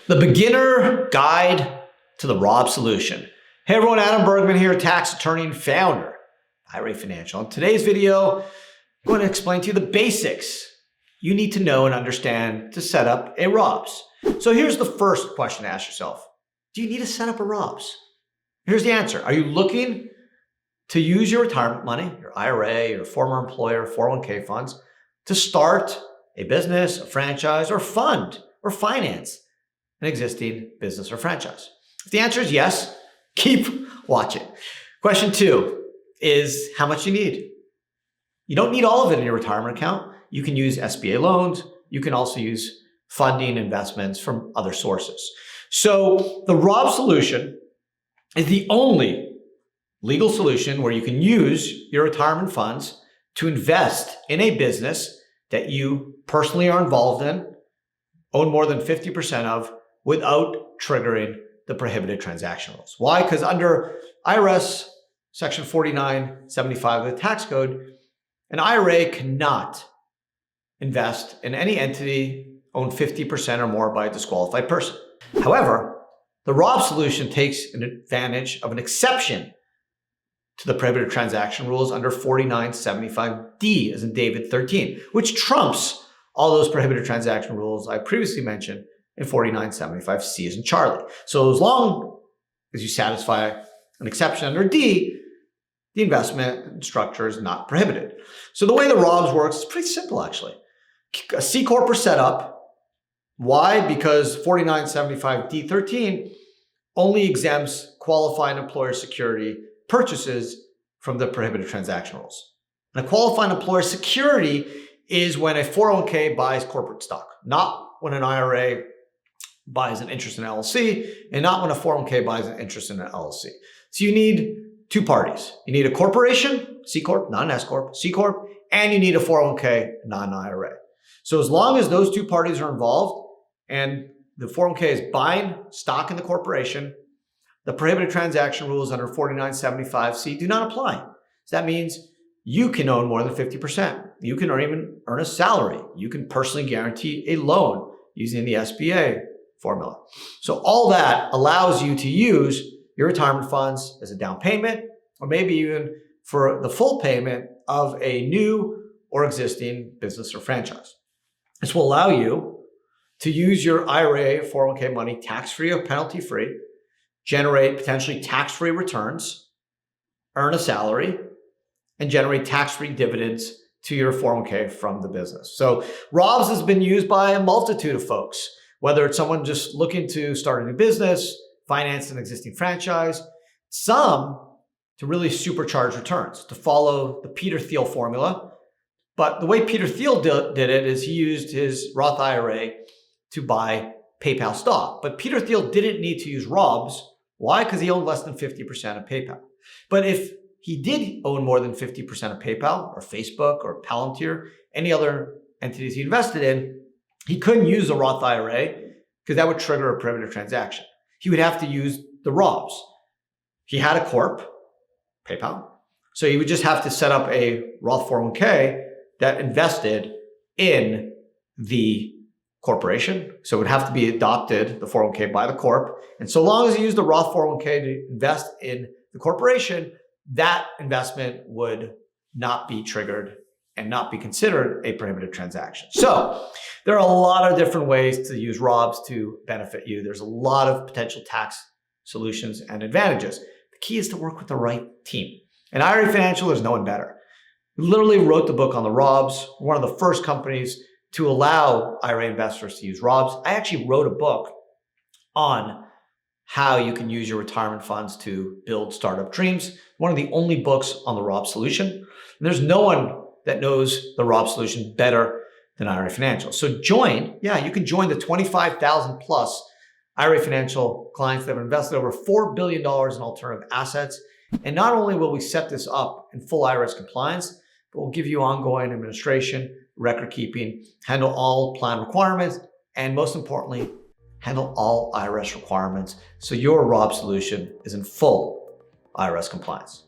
The Beginner Guide to the Rob Solution. Hey everyone, Adam Bergman here, tax attorney and founder of IRA Financial. In today's video, I'm going to explain to you the basics you need to know and understand to set up a ROBS. So here's the first question to ask yourself. Do you need to set up a ROBS? Here's the answer. Are you looking to use your retirement money, your IRA, your former employer, 401k funds, to start a business, a franchise, or fund, or finance an existing business or franchise? If the answer is yes, keep watching. Question 2 is how much you need. You don't need all of it in your retirement account. You can use SBA loans. You can also use funding investments from other sources. So the ROB solution is the only legal solution where you can use your retirement funds to invest in a business that you personally are involved in, own more than 50% of, without triggering the prohibited transaction rules. Why? Because under IRS Section 4975 of the tax code, an IRA cannot invest in any entity owned 50% or more by a disqualified person. However, the ROB solution takes an advantage of an exception to the prohibited transaction rules under 4975D, as in David 13, which trumps all those prohibited transaction rules I previously mentioned in 4975C, as in Charlie. So as long as you satisfy an exception under D, the investment structure is not prohibited. So the way the ROBS works is pretty simple, actually. A C Corp is set up. Why? Because 4975D13 only exempts qualifying employer security purchases from the prohibited transaction rules. And a qualifying employer security is when a 401k buys corporate stock, not when an IRA buys an interest in an LLC, and not when a 401k buys an interest in an LLC. So you need two parties. You need a corporation, C Corp, not an S Corp, C Corp, and you need a 401k, not an IRA. So as long as those two parties are involved and the 401k is buying stock in the corporation, the prohibited transaction rules under 4975C do not apply. So that means you can own more than 50%. You can even earn a salary. You can personally guarantee a loan using the SBA formula. So all that allows you to use your retirement funds as a down payment, or maybe even for the full payment of a new or existing business or franchise. This will allow you to use your IRA 401k money tax-free or penalty-free, generate potentially tax-free returns, earn a salary, and generate tax-free dividends to your 401k from the business. So ROBS has been used by a multitude of folks, whether it's someone just looking to start a new business, finance an existing franchise, some to really supercharge returns, to follow the Peter Thiel formula. But the way Peter Thiel did it is he used his Roth IRA to buy PayPal stock. But Peter Thiel didn't need to use ROBS. Why? Because he owned less than 50% of PayPal. But if he did own more than 50% of PayPal or Facebook or Palantir, any other entities he invested in, he couldn't use a Roth IRA because that would trigger a prohibited transaction. He would have to use the ROBS. He had a corp, PayPal, so he would just have to set up a Roth 401k that invested in the corporation. So it would have to be adopted, the 401k, by the corp. And so long as he used the Roth 401k to invest in the corporation, that investment would not be triggered and not be considered a prohibited transaction. So there are a lot of different ways to use ROBS to benefit you. There's a lot of potential tax solutions and advantages. The key is to work with the right team. In IRA Financial, there's no one better. We literally wrote the book on the ROBS. We're one of the first companies to allow IRA investors to use ROBS. I actually wrote a book on how you can use your retirement funds to build startup dreams. One of the only books on the ROBS solution. And there's no one that knows the ROBS solution better than IRA Financial. So you can join the 25,000 plus IRA Financial clients that have invested over $4 billion in alternative assets. And not only will we set this up in full IRS compliance, but we'll give you ongoing administration, record keeping, handle all plan requirements, and most importantly, handle all IRS requirements. So your ROBS solution is in full IRS compliance.